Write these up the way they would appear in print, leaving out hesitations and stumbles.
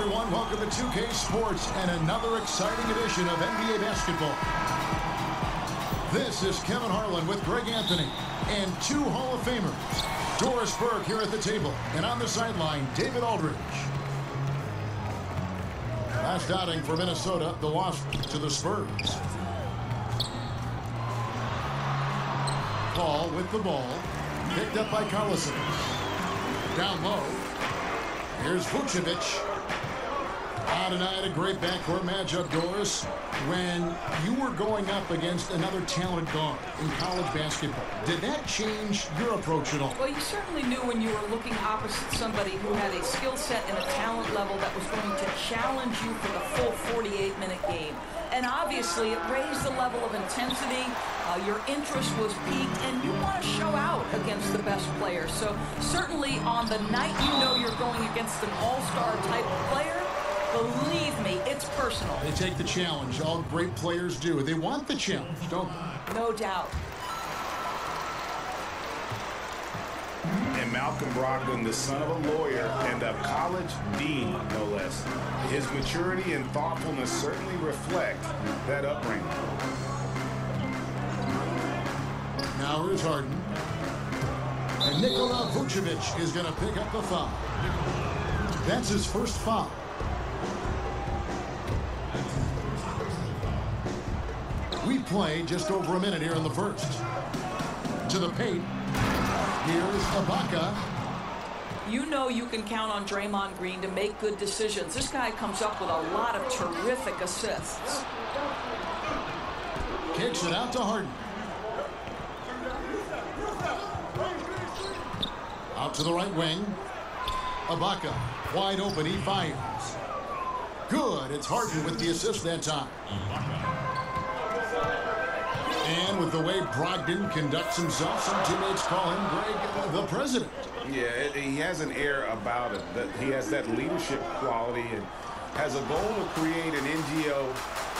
everyone. Welcome to 2K Sports and another exciting edition of NBA basketball. This is Kevin Harlan with Greg Anthony and two Hall of Famers. Doris Burke here at the table, and on the sideline, David Aldridge. Last outing for Minnesota, the loss to the Spurs. Paul with the ball, picked up by Collison. Down low. Here's Vucevic. Tonight, a great backcourt matchup, Doris. When you were going up against another talented guard in college basketball, did that change your approach at all? Well, you certainly knew when you were looking opposite somebody who had a skill set and a talent level that was going to challenge you for the full 48-minute game. And obviously, it raised the level of intensity. Your interest was piqued, and you want to show out against the best players. So certainly on the night you know you're going against an all-star type player, believe me, it's personal. They take the challenge. All great players do. They want the challenge, don't they? No doubt. And Malcolm Brogdon, the son of a lawyer and a college dean, no less. His maturity and thoughtfulness certainly reflect that upbringing. Now here's Harden. And Nikola Vucevic is going to pick up the foul. That's his first foul. We play just over a minute here in the first. To the paint. Here's Ibaka. You know you can count on Draymond Green to make good decisions. This guy comes up with a lot of terrific assists. Kicks it out to Harden. Out to the right wing. Ibaka wide open. He fires. Good. It's Harden with the assist that time. And with the way Brogdon conducts himself, some teammates call him, Greg, the president. Yeah, he has an air about it. That he has that leadership quality and has a goal to create an NGO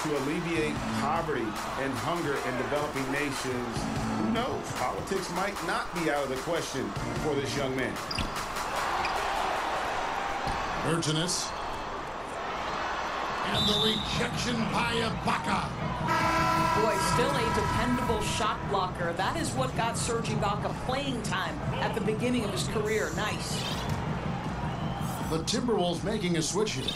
to alleviate poverty and hunger in developing nations. Who knows? Politics might not be out of the question for this young man. Urginus. And the rejection by Ibaka. Boy, still a dependable shot blocker. That is what got Serge Ibaka playing time at the beginning of his career. Nice. The Timberwolves making a switch here.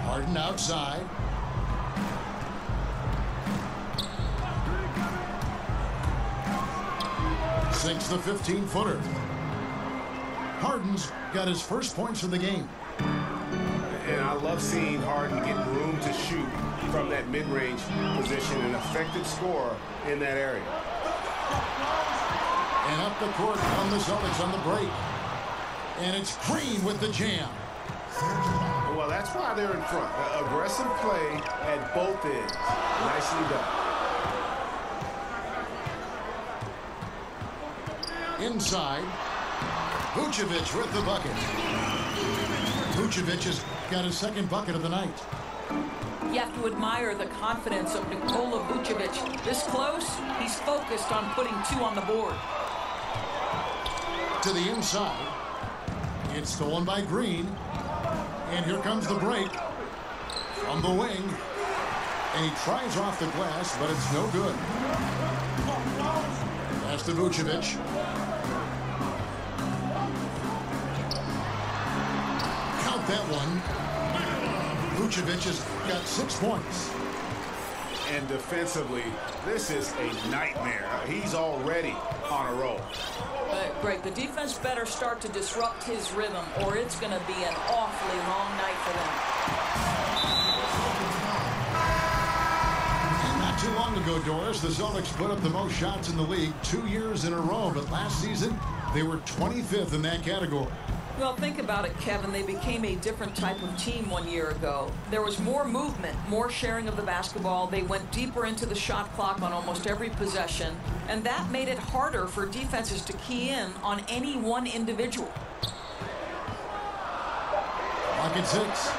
Harden outside. Sinks the 15-footer. Harden's got his first points of the game. And I love seeing Harden get room to shoot from that mid-range position, an effective scorer in that area. And up the court on the Celtics on the break. And it's Green with the jam. Well, that's why they're in front. Aggressive play at both ends. Nicely done. Inside. Vucevic with the bucket. Vucevic has got his second bucket of the night. You have to admire the confidence of Nikola Vucevic. This close, he's focused on putting two on the board. To the inside. It's stolen by Green. And here comes the break. From the wing. And he tries off the glass, but it's no good. Pass to Vucevic. That one. Vucevic has got 6 points. And defensively, this is a nightmare. He's already on a roll. Greg, the defense better start to disrupt his rhythm, or it's going to be an awfully long night for them. And not too long ago, Doris, the Celtics put up the most shots in the league 2 years in a row, but last season they were 25th in that category. Well, think about it, Kevin. They became a different type of team 1 year ago. There was more movement, more sharing of the basketball. They went deeper into the shot clock on almost every possession, and that made it harder for defenses to key in on any one individual. Pocket 6.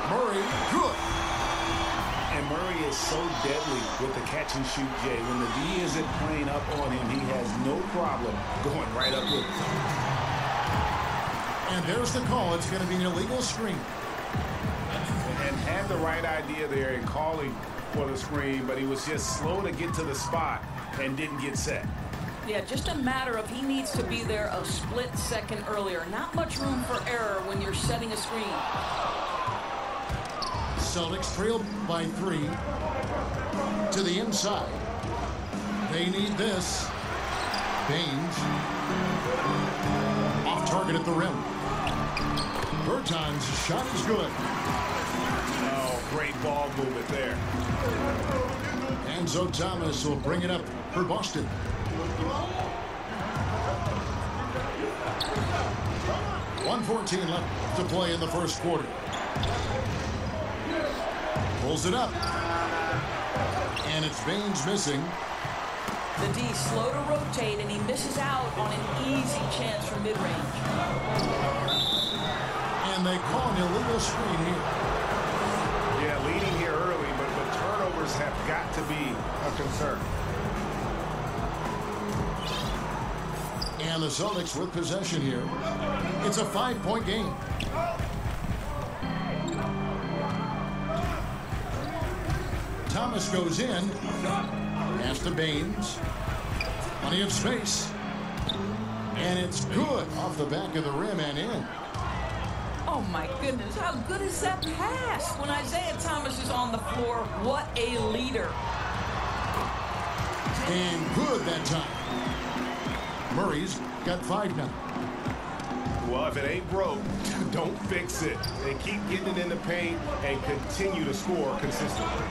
Murray, good. And Murray is so deadly with the catch and shoot, Jay. When the D isn't playing up on him, he has no problem going right up with him. And there's the call. It's going to be an illegal screen. And had the right idea there in calling for the screen, but he was just slow to get to the spot and didn't get set. Yeah, just a matter of he needs to be there a split second earlier. Not much room for error when you're setting a screen. Celtics trail by 3 to the inside. They need this. Baines off target at the rim. Berton's shot is good. Oh, great ball movement there. Enzo Thomas will bring it up for Boston. .114 left to play in the first quarter. Pulls it up. And it's Baines missing. The D slow to rotate, and he misses out on an easy chance from mid-range. And they call an illegal screen here. Yeah, leading here early, but turnovers have got to be a concern. And the Celtics with possession here. It's a 5-point game. Thomas goes in. Pass to Baines. Plenty of space. And it's good off the back of the rim and in. Oh my goodness, how good is that pass? When Isaiah Thomas is on the floor, what a leader. And good that time. Murray's got 5 now. Well, if it ain't broke, don't fix it. They keep getting it in the paint and continue to score consistently.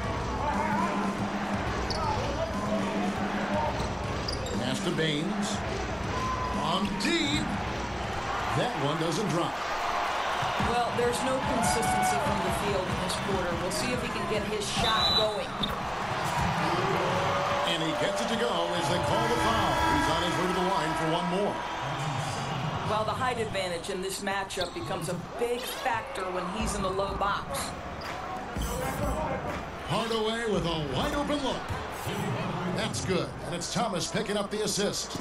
Pass to Baines. On deep. That one doesn't drop. Well, there's no consistency from the field in this quarter. We'll see if he can get his shot going. And he gets it to go as they call the foul. He's on his way to the line for one more. Well, the height advantage in this matchup becomes a big factor when he's in the low box. Hardaway with a wide open look. That's good. And it's Thomas picking up the assist.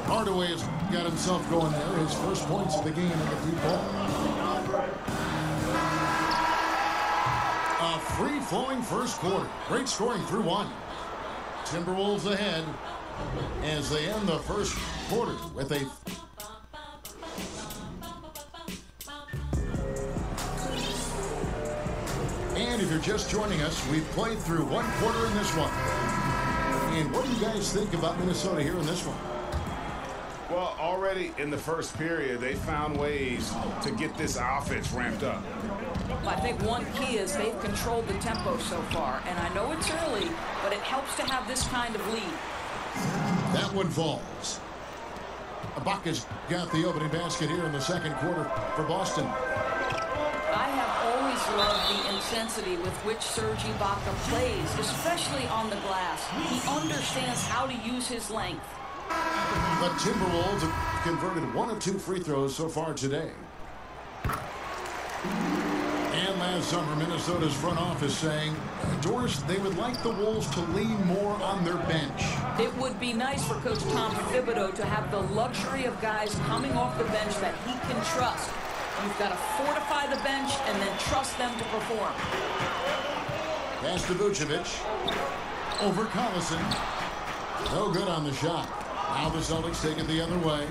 Hardaway has got himself going there. His first points of the game in the deep ball. A free-flowing first quarter. Great scoring through 1. Timberwolves ahead as they end the first quarter with a... And if you're just joining us, we've played through 1 quarter in this one. And what do you guys think about Minnesota here in this one? Well, already in the first period, they found ways to get this offense ramped up. I think one key is they've controlled the tempo so far. And I know it's early, but it helps to have this kind of lead. That one falls. Ibaka's got the opening basket here in the second quarter for Boston. I have always loved the intensity with which Serge Ibaka plays, especially on the glass. He understands how to use his length. The Timberwolves have converted 1 of 2 free throws so far today. And last summer, Minnesota's front office saying, Doris, they would like the Wolves to lean more on their bench. It would be nice for Coach Tom Thibodeau to have the luxury of guys coming off the bench that he can trust. You've got to fortify the bench and then trust them to perform. Pass to Vucevic. Over Collison. No good on the shot. Now the Celtics take it the other way.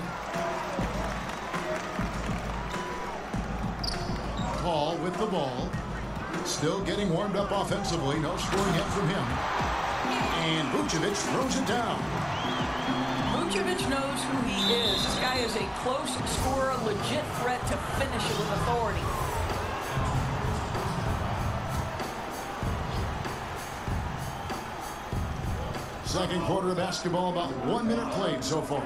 Paul with the ball. Still getting warmed up offensively. No scoring yet from him. And Vucevic throws it down. Vucevic knows who he is. This guy is a close scorer, legit threat to finish it with authority. Second quarter of basketball, about 1 minute played so far.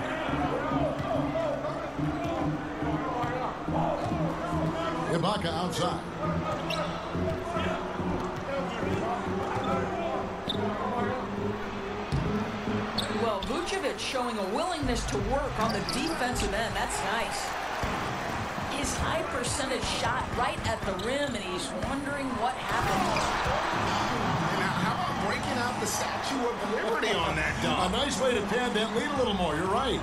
Ibaka outside. Well, Vucevic showing a willingness to work on the defensive end. That's nice. his high percentage shot right at the rim, and he's wondering what happened. Now, how about breaking out the Statue of Liberty on that dunk? A nice way to pad that lead a little more. You're right.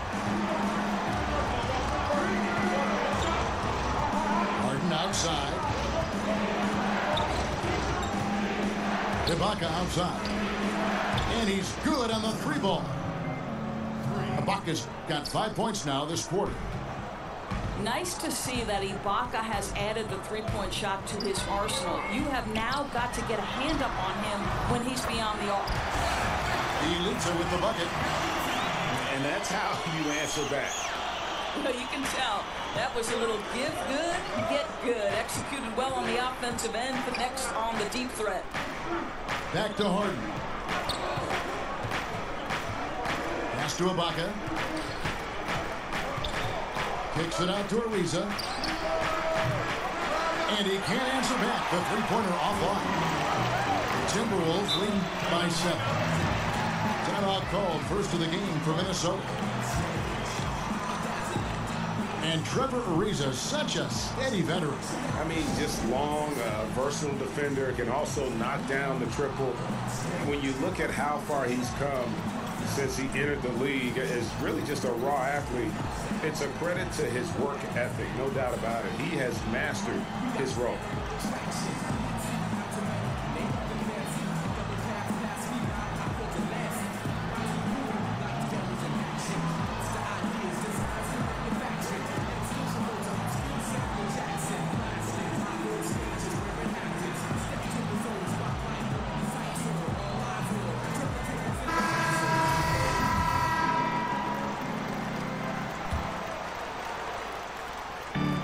Harden outside. Ibaka outside. And he's good on the three ball. Ibaka's got 5 points now this quarter. Nice to see that Ibaka has added the three-point shot to his arsenal. You have now got to get a hand up on him when he's beyond the arc. Elitza with the bucket. And that's how you answer back. Well, you can tell that was a little give good, get good. Executed well on the offensive end, but next on the deep threat. Back to Harden. Pass to Ibaka. Kicks it out to Ariza. And he can't answer back. The three-pointer offline. Timberwolves lead by 7. Timeout called, first of the game for Minnesota. And Trevor Ariza, such a steady veteran. I mean, just long, versatile defender, can also knock down the triple. When you look at how far he's come since he entered the league, is really just a raw athlete. It's a credit to his work ethic, no doubt about it. He has mastered his role.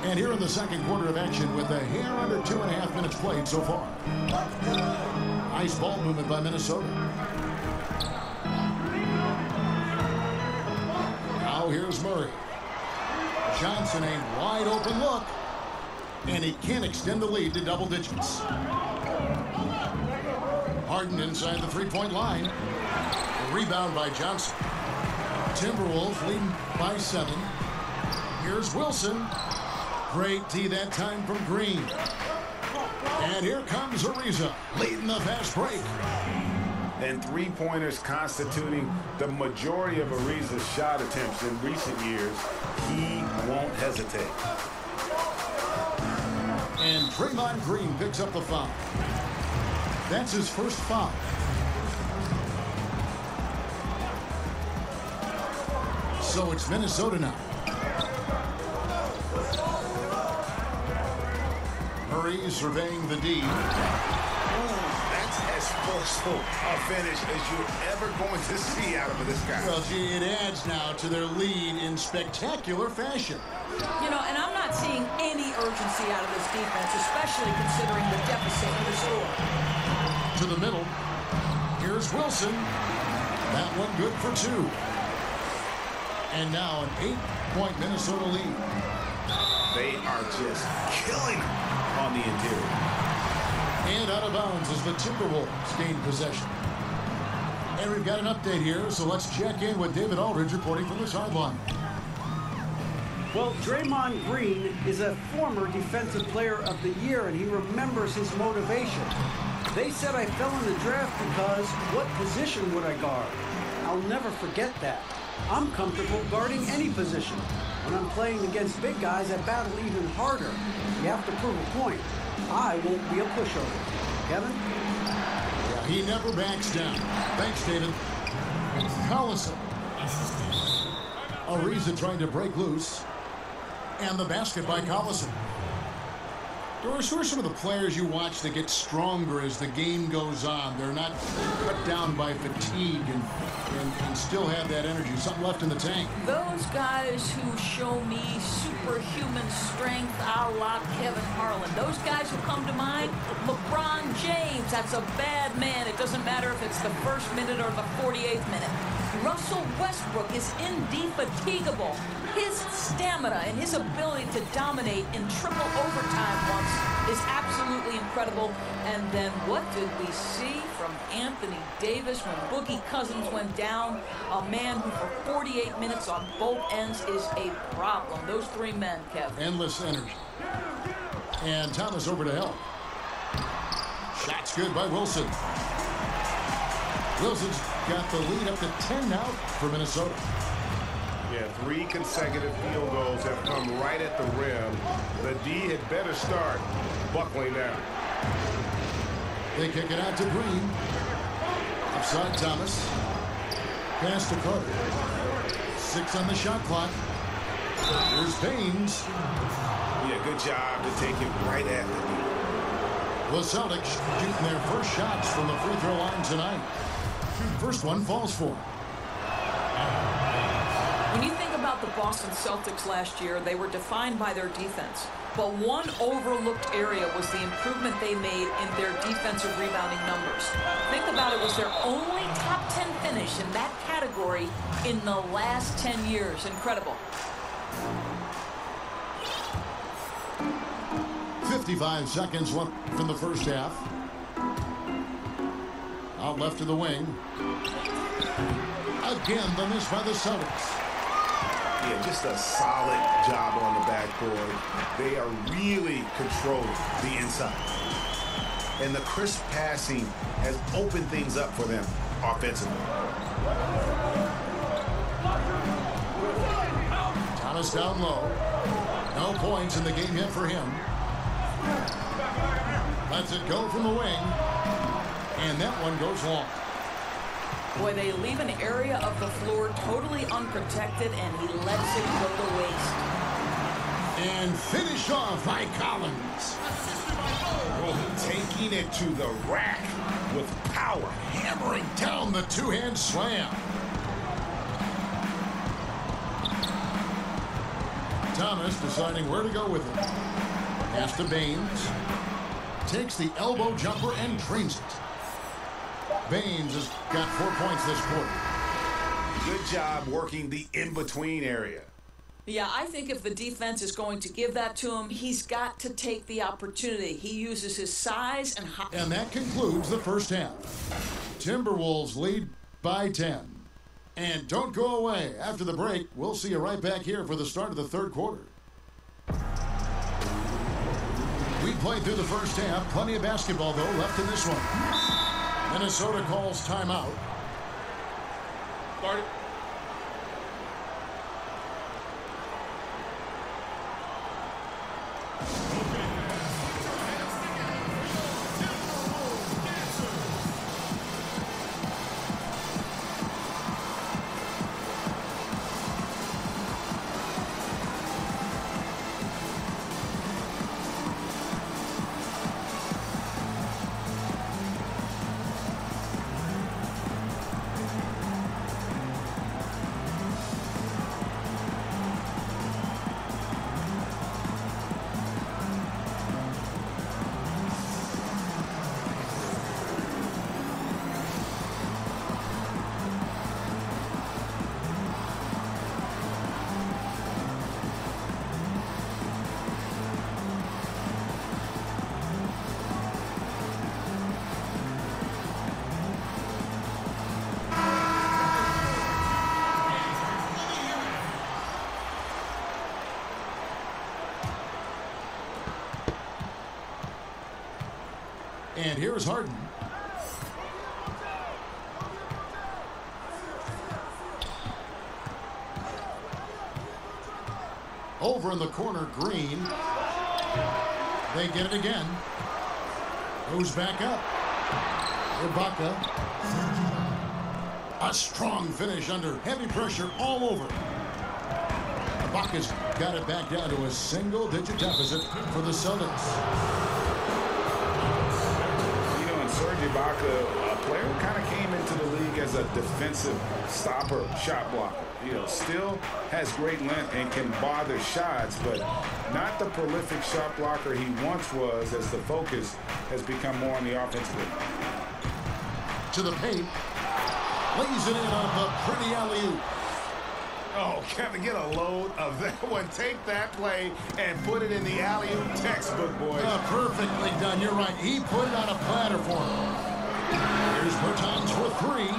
And here in the second quarter of action with a hair under 2.5 minutes played so far. Nice ball movement by Minnesota. Now here's Murray. Johnson, a wide open look. And he can't extend the lead to double digits. Harden inside the three-point line. A rebound by Johnson. Timberwolves leading by 7. Here's Wilson. Great D that time from Green. And here comes Ariza, leading the fast break. And three-pointers constituting the majority of Ariza's shot attempts in recent years. He won't hesitate. And Draymond Green picks up the foul. That's his first foul. So it's Minnesota now. Murray surveying the D. That's as forceful a finish as you're ever going to see out of this guy. Well, gee, it adds now to their lead in spectacular fashion. You know, and I'm not seeing any urgency out of this defense, especially considering the deficit in the score. To the middle. Here's Wilson. That one good for 2. And now an 8-point Minnesota lead. They are just killing on the interior. And out of bounds as the Timberwolves gain possession. And we've got an update here, so let's check in with David Aldridge reporting from the sideline. Well, Draymond Green is a former Defensive Player of the Year, and he remembers his motivation. They said I fell in the draft because what position would I guard? I'll never forget that. I'm comfortable guarding any position. When I'm playing against big guys, I battle even harder. You have to prove a point. I won't be a pushover. Kevin? Yeah, he never backs down. Thanks, David. Collison. Ariza trying to break loose. And the basket by Collison. Doris, who are some of the players you watch that get stronger as the game goes on? They're not cut down by fatigue and still have that energy, something left in the tank. Those guys who show me superhuman strength a la Kevin Harlan. Those guys who come to mind, LeBron James, that's a bad man. It doesn't matter if it's the first minute or the 48th minute. Russell Westbrook is indefatigable. His stamina and his ability to dominate in triple overtime once is absolutely incredible. And then what did we see from Anthony Davis when Boogie Cousins went down? A man who for 48 minutes on both ends is a problem. Those three men, Kev. Endless energy. And Thomas over to help. Shot's good by Wilson. Wilson's got the lead up to 10 now for Minnesota. Yeah, 3 consecutive field goals have come right at the rim. The D had better start buckling down. They kick it out to Green. Upside Thomas. Pass to Carter. 6 on the shot clock. Here's Baines. Yeah, good job to take it right at the D. The Celtics shooting their first shots from the free throw line tonight. First one falls for. When you think about the Boston Celtics last year, they were defined by their defense. But one overlooked area was the improvement they made in their defensive rebounding numbers. Think about it, was their only top 10 finish in that category in the last 10 years. Incredible. 55 seconds left from the first half. Out left to the wing. Again, the miss by the Celtics. Yeah, just a solid job on the backboard. They are really controlling the inside. And the crisp passing has opened things up for them offensively. Thomas down low. No points in the game yet for him. Lets it go from the wing. And that one goes long. Boy, they leave an area of the floor totally unprotected, and he lets it go to waste. And finished off by Collins. Oh, taking it to the rack with power. Hammering down the two-hand slam. Thomas deciding where to go with it. Pass to Baines. Takes the elbow jumper and drains it. Baines has got 4 points this quarter. Good job working the in-between area. Yeah, I think if the defense is going to give that to him, he's got to take the opportunity. He uses his size and height. And that concludes the first half. Timberwolves lead by 10. And don't go away. After the break, we'll see you right back here for the start of the third quarter. We played through the first half. Plenty of basketball, though, left in this one. Minnesota calls timeout. Start it. And here's Harden. Over in the corner, Green. They get it again. Goes back up. Ibaka. A strong finish under heavy pressure all over. Ibaka's got it back down to a single-digit deficit for the Celtics. Serge Ibaka, a player who kind of came into the league as a defensive stopper, shot blocker. You know, still has great length and can bother shots, but not the prolific shot blocker he once was, as the focus has become more on the offensive end. To the paint. lays it in on the pretty alley-oop. Oh, Kevin, get a load of that one. Take that play and put it in the alley-oop textbook, boys. Perfectly done. You're right. He put it on a platter for him. Here's Bertans for three.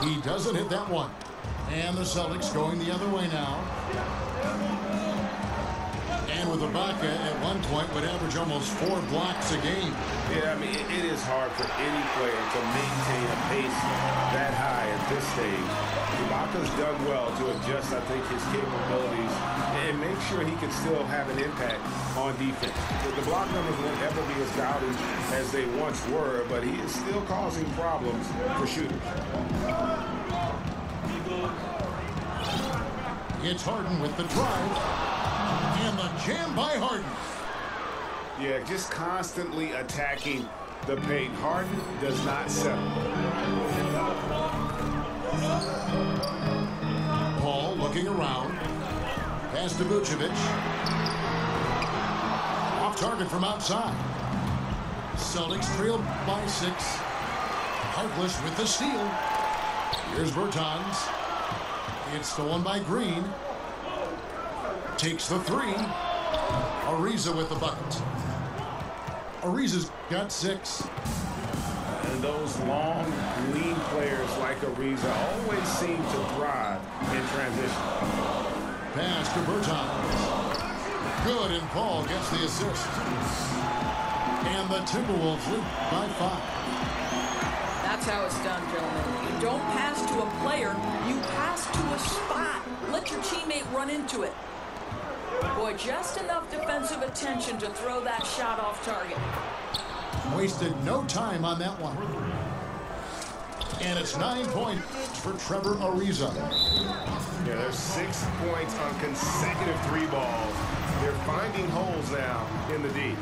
He doesn't hit that one. And the Celtics going the other way now. And with Ibaka at one point would average almost 4 blocks a game. Yeah, I mean, it is hard for any player to maintain a pace that high at this stage. Ibaka's done well to adjust, I think, his capabilities and make sure he can still have an impact on defense. The block numbers won't ever be as gaudy as they once were, but he is still causing problems for shooters. It's Harden with the drive. And the jam by Harden. Yeah, just constantly attacking the paint. Harden does not settle. Paul looking around. Pass to Vucevic. Off target from outside. Celtics trailed by 6. Harkless with the steal. Here's Bertans. It's stolen by Green. Takes the 3. Ariza with the bucket. Ariza's got 6. And those long, lean players like Ariza always seem to thrive in transition. Pass to Bertans. Good, and Paul gets the assist. And the Timberwolves lead by 5. That's how it's done, gentlemen. You don't pass to a player, you pass to a spot. Let your teammate run into it. Boy, just enough defensive attention to throw that shot off target. Wasted no time on that one. And it's 9 points for Trevor Ariza. Yeah, there's 6 points on consecutive 3 balls. They're finding holes now in the D.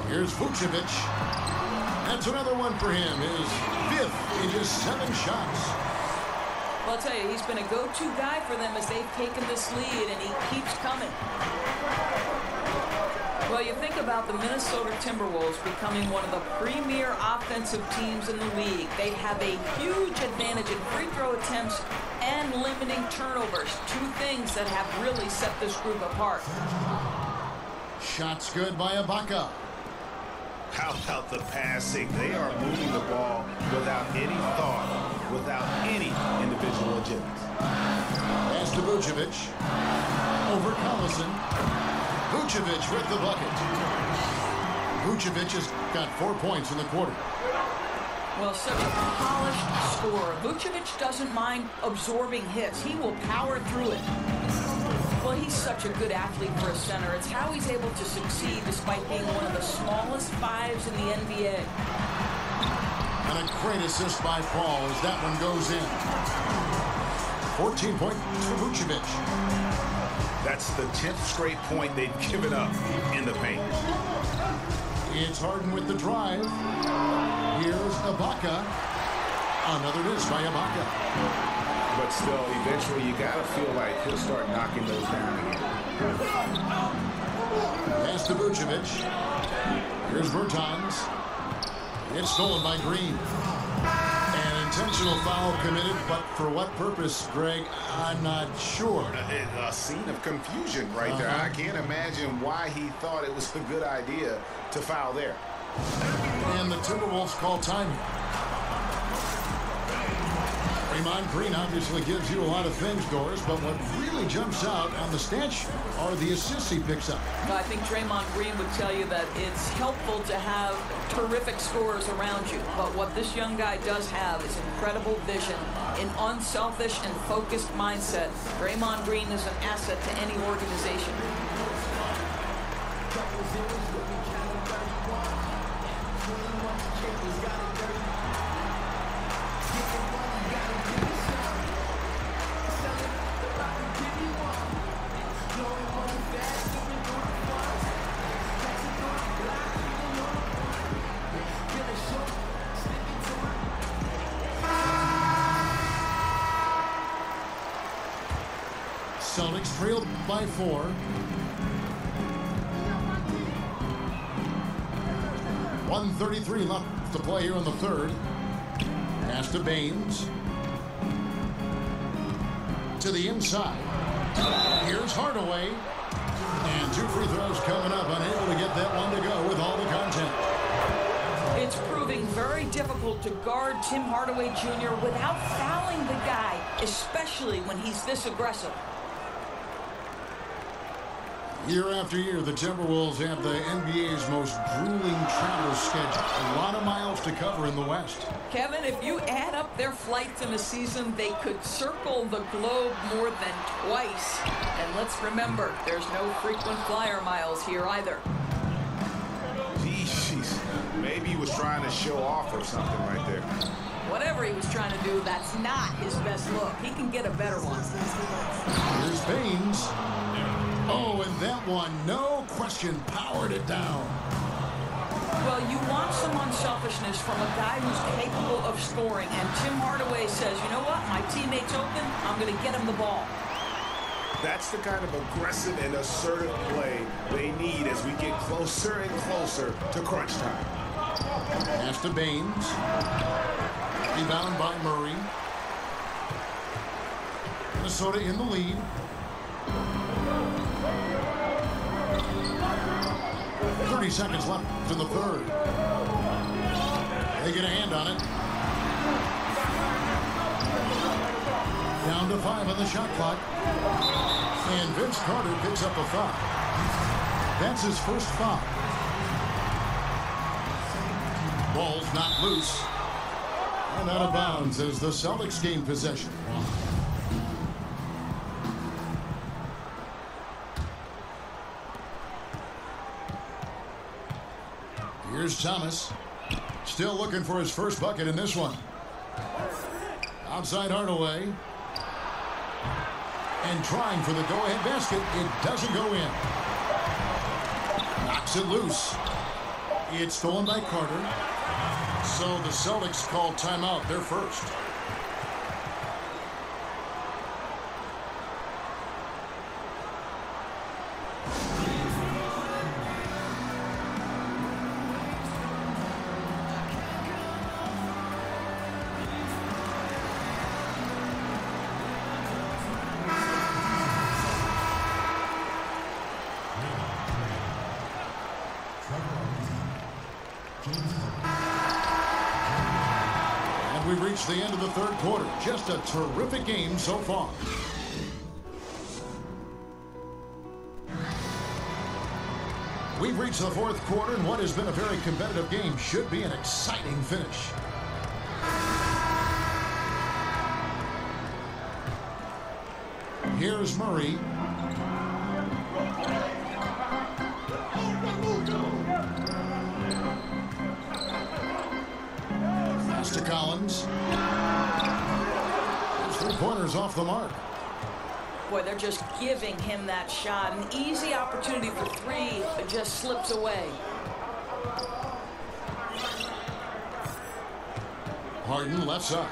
Here's Vucevic. That's another one for him. His 5th in just 7 shots. Well, I'll tell you, he's been a go-to guy for them as they've taken this lead, and he keeps coming. Well, you think about the Minnesota Timberwolves becoming one of the premier offensive teams in the league. They have a huge advantage in free throw attempts and limiting turnovers. 2 things that have really set this group apart. Shots good by Ibaka. How about the passing? They are moving the ball without any thought, without any individual agenda. Pass to Vucevic. Over Collison. Vucevic with the bucket. Vucevic has got 4 points in the quarter. Well, such a polished scorer. Vucevic doesn't mind absorbing hits. He will power through it. Well, he's such a good athlete for a center. It's how he's able to succeed despite being one of the smallest 5s in the NBA. And a great assist by Paul as that one goes in. 14 points for Vucevic. That's the 10th straight point they've given up in the paint. It's Harden with the drive. Here's Ibaka. Another miss by Ibaka. But still, eventually, you got to feel like he'll start knocking those down again. Pass to Vucevic. Here's Bertans. It's stolen by Green. An intentional foul committed, but for what purpose, Greg? I'm not sure. A scene of confusion right there. I can't imagine why he thought it was a good idea to foul there. And the Timberwolves call time. Draymond Green obviously gives you a lot of things, Doris, but what really jumps out on the stat sheet are the assists he picks up. I think Draymond Green would tell you that it's helpful to have terrific scorers around you, but what this young guy does have is incredible vision, an unselfish and focused mindset. Draymond Green is an asset to any organization. Celtics trailed by 4. 1:33 left to play here in the third. Pass to Baines. To the inside. Here's Hardaway. And 2 free throws coming up. Unable to get that one to go with all the content. It's proving very difficult to guard Tim Hardaway Jr. without fouling the guy, especially when he's this aggressive. Year after year, the Timberwolves have the NBA's most grueling travel schedule. A lot of miles to cover in the West. Kevin, if you add up their flights in a season, they could circle the globe more than twice. And let's remember, there's no frequent flyer miles here either. Jeez, maybe he was trying to show off or something right there. Whatever he was trying to do, that's not his best look. He can get a better one. Here's Baines. Oh, and that one, no question, powered it down. Well, you want some unselfishness from a guy who's capable of scoring. And Tim Hardaway says, you know what, my teammate's open, I'm going to get him the ball. That's the kind of aggressive and assertive play they need as we get closer and closer to crunch time. Pass to Baines. Rebound by Murray. Minnesota in the lead. 30 seconds left in the third. They get a hand on it. Down to 5 on the shot clock. And Vince Carter picks up a foul. That's his first foul. Ball's not loose. And out of bounds as the Celtics gain possession. Here's Thomas. Still looking for his first bucket in this one. Outside Hardaway. And trying for the go-ahead basket. It doesn't go in. Knocks it loose. It's stolen by Carter. So the Celtics call timeout, their first. We've reached the end of the third quarter. Just a terrific game so far. We've reached the fourth quarter, and what has been a very competitive game should be an exciting finish. Here's Murray. To Collins. There's 3 pointers off the mark. Boy, they're just giving him that shot. An easy opportunity for 3, but just slips away. Harden left side.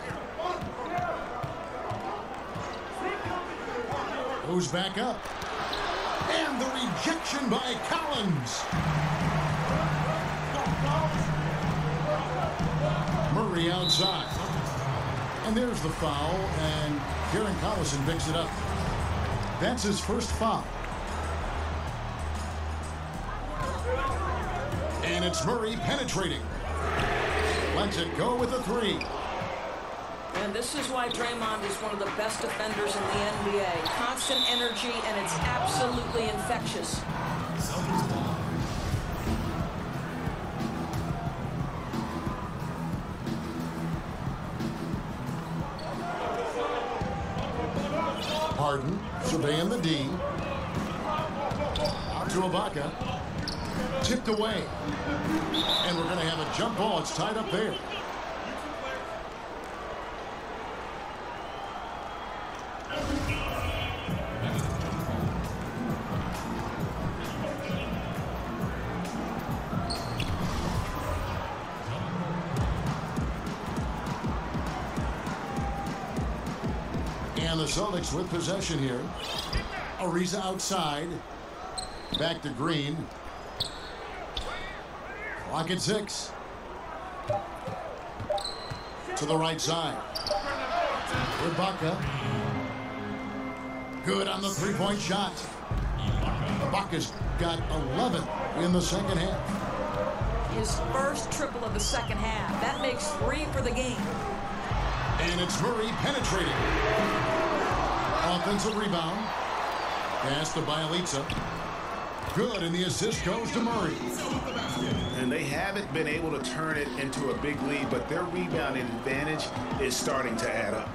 Goes back up. And the rejection by Collins. Murray outside. And there's the foul, and Kieran Collison picks it up. That's his first foul. And it's Murray penetrating. Lets it go with a 3. And this is why Draymond is one of the best defenders in the NBA. Constant energy, and it's absolutely infectious. Harden surveying the D. Out to Ibaka. Tipped away. And we're going to have a jump ball. It's tied up there. And the Celtics with possession here. Ariza outside. Back to Green. Clock at 6. To the right side. Ibaka. Good on the three-point shot. Ibaka's got 11 in the second half. His first triple of the second half. That makes 3 for the game. And it's Murray penetrating. Offensive rebound. Pass to Bielitsa. Good, and the assist goes to Murray. And they haven't been able to turn it into a big lead, but their rebounding advantage is starting to add up.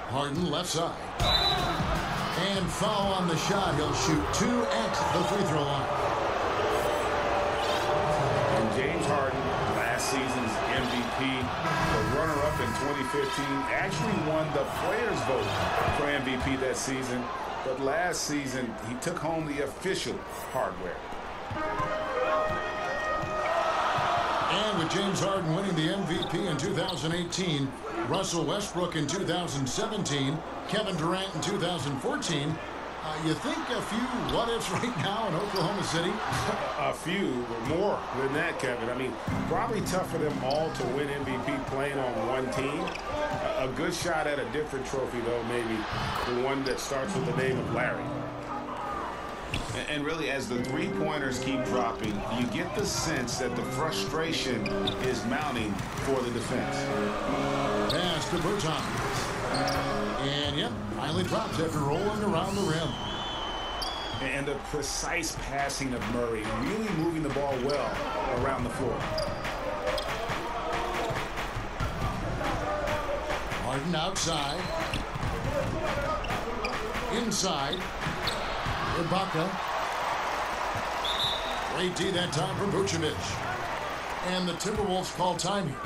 Harden left side. And foul on the shot. He'll shoot 2 at the free throw line. And James Harden, last season's MVP, the runner-up in 2015, actually won the players' vote for MVP that season. But last season, he took home the official hardware. And with James Harden winning the MVP in 2018, Russell Westbrook in 2017, Kevin Durant in 2014, you think a few what-ifs right now in Oklahoma City? A few, more than that, Kevin. I mean, probably tough for them all to win MVP playing on one team. A good shot at a different trophy, though, maybe the one that starts with the name of Larry. And really, as the three-pointers keep dropping, you get the sense that the frustration is mounting for the defense. Pass to Berton. And, yep, finally drops after rolling around the rim. And the precise passing of Murray, really moving the ball well around the floor. Harden outside. Inside. Ibaka. Great D that time for Vucevic. And the Timberwolves call time here.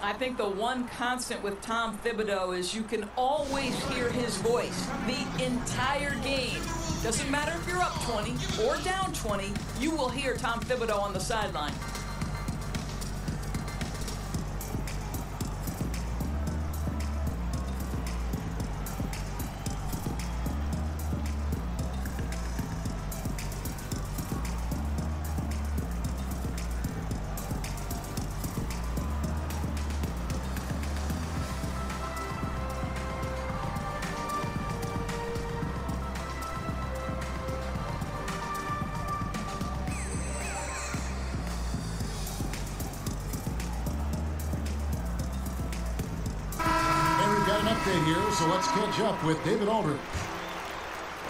I think the one constant with Tom Thibodeau is you can always hear his voice the entire game. Doesn't matter if you're up 20 or down 20, you will hear Tom Thibodeau on the sideline. Here, so let's catch up with David Aldridge.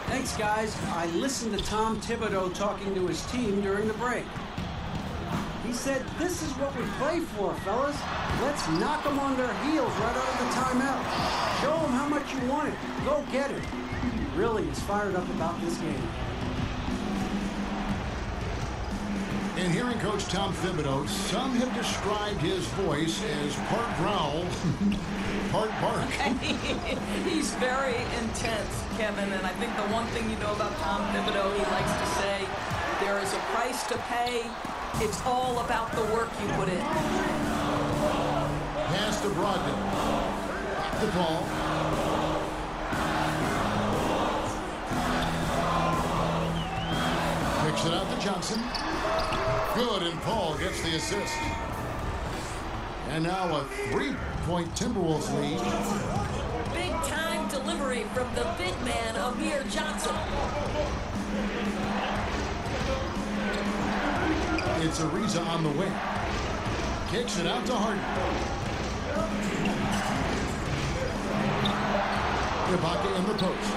Thanks, guys. I listened to Tom Thibodeau talking to his team during the break. He said, "This is what we play for, fellas. Let's knock them on their heels right out of the timeout. Show them how much you want it. Go get it." He really is fired up about this game. And hearing Coach Tom Thibodeau, some have described his voice as part growl, part bark. He's very intense, Kevin, and I think the one thing you know about Tom Thibodeau, he likes to say, there is a price to pay. It's all about the work you put in. Pass to Brogdon. Back to Paul. Picks it out to Johnson. Good, and Paul gets the assist. And now a three-point Timberwolves lead. Big-time delivery from the big man, Amir Johnson. It's Ariza on the wing. Kicks it out to Harden. Ibaka in the post.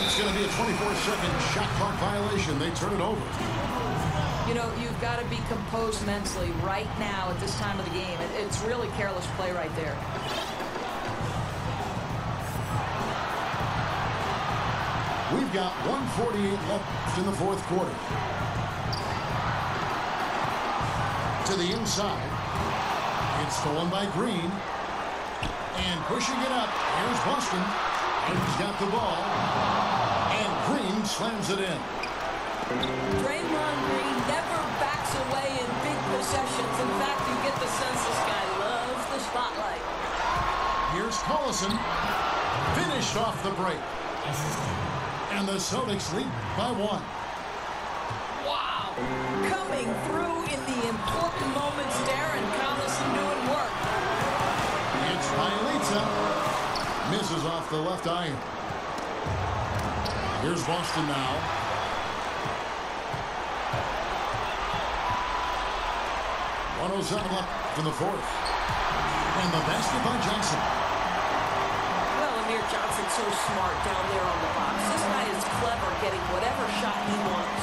It's going to be a 24-second shot clock violation. They turn it over. You know, you've got to be composed mentally right now at this time of the game. It's really careless play right there. We've got 1:48 left in the fourth quarter. To the inside. It's stolen by Green. And pushing it up. Here's Boston. He's got the ball. And Green slams it in. Draymond Green never backs away in big possessions. In fact, you get the sense this guy loves the spotlight. Here's Collison. Finished off the break. And the Celtics lead by 1. Wow. Coming through in the important moments, Darren Collison doing work. It's Bielitsa. Misses off the left iron. Here's Boston now. .107 left in the fourth. And the basket by Johnson. Well, Amir Johnson's so smart down there on the box. This guy is clever getting whatever shot he wants.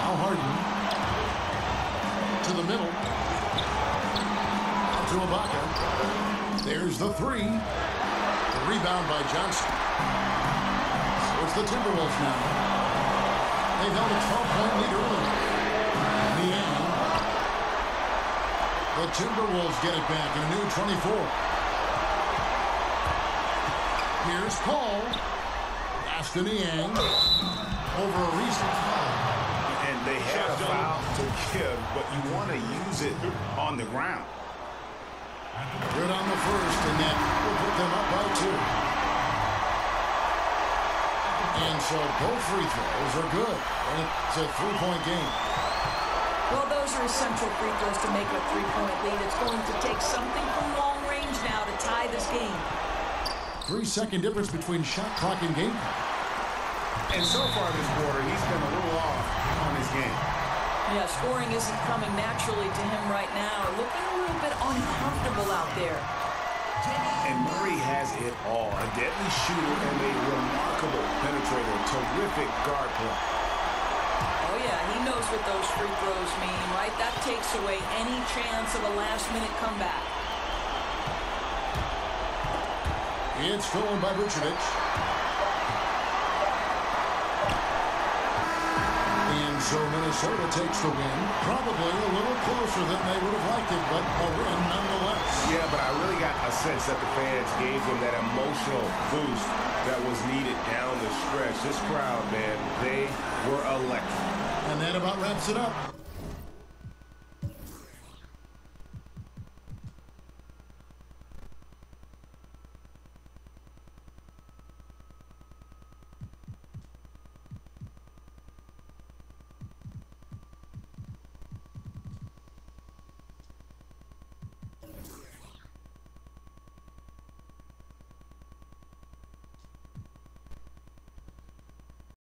Now Harden. To the middle. Out to Ibaka. There's the three. The rebound by Johnson. So it's the Timberwolves now. They've held a 12-point lead early. Niang. The Timberwolves get it back in a new 24. Here's Paul. Pass to Niang. Over a recent foul. And they had a foul to give, but you want to use it on the ground. Good on the first, and that will put them up by 2. And so both free throws are good. And it's a 3-point game. Well, those are essential free throws to make a 3-point lead. It's going to take something from long range now to tie this game. 3-second difference between shot clock and game clock. And so far this quarter, he's been a little off on his game. Yeah, scoring isn't coming naturally to him right now. Looking a little bit uncomfortable out there. And Murray has it all. A deadly shooter and a remarkable penetrator. Terrific guard play. Oh, yeah, he knows what those free throws mean, right? That takes away any chance of a last-minute comeback. It's stolen by Vucevic. And so Minnesota takes the win. Probably a little closer than they would have liked it, but a win nonetheless. Yeah, but I really got a sense that the fans gave them that emotional boost that was needed down the stretch. This crowd, man, they were electric. And that about wraps it up.